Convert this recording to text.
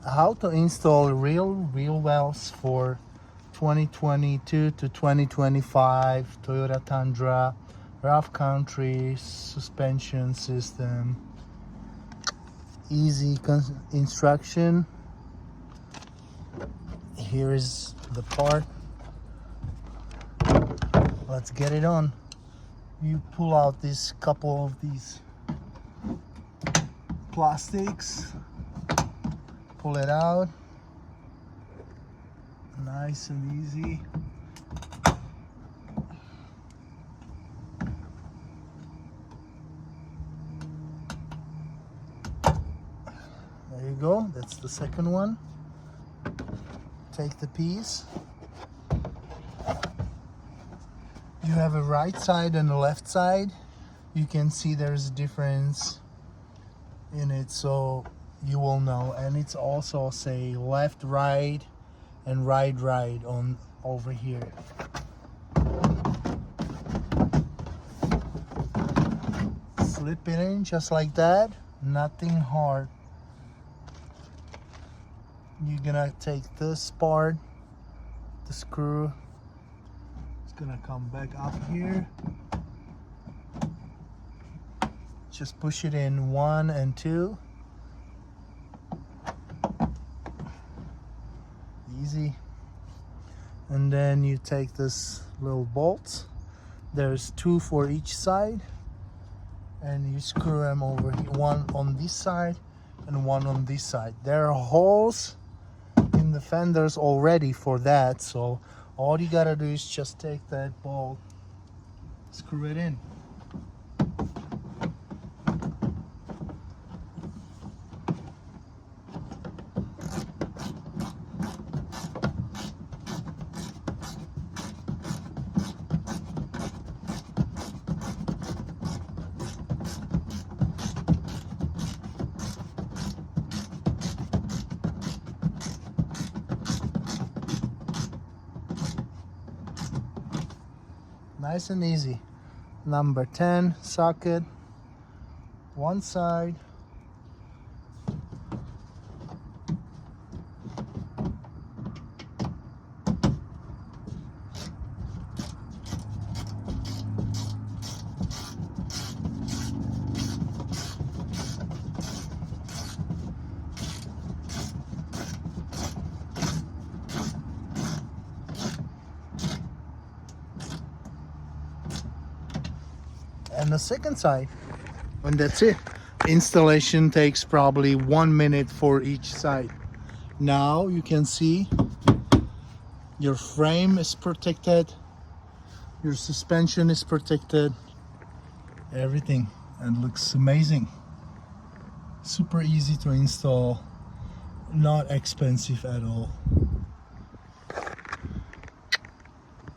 how to install real wheel wells for 2022 to 2025 Toyota Tundra rough country suspension system. Easy instruction. Here is the part. Let's get it on. You pull out this couple of these plastics, pull it out, nice and easy. There you go, that's the second one. Take the piece. You have a right side and a left side. You can see there's a difference in it, so you will know. And it's also say left right and right on over here. Slip it in just like that, nothing hard. You're gonna take this part, the screw, it's gonna come back up here. Just push it in 1 and 2. Easy. And then you take this little bolt. There's 2 for each side. And you screw them over here. 1 on this side and 1 on this side. There are holes in the fenders already for that. So all you gotta do is just take that bolt, screw it in. Nice and easy. Number 10 socket, one side. And the second side, and that's it. Installation takes probably 1 minute for each side. Now you can see your frame is protected, your suspension is protected, everything, and looks amazing. Super easy to install, not expensive at all.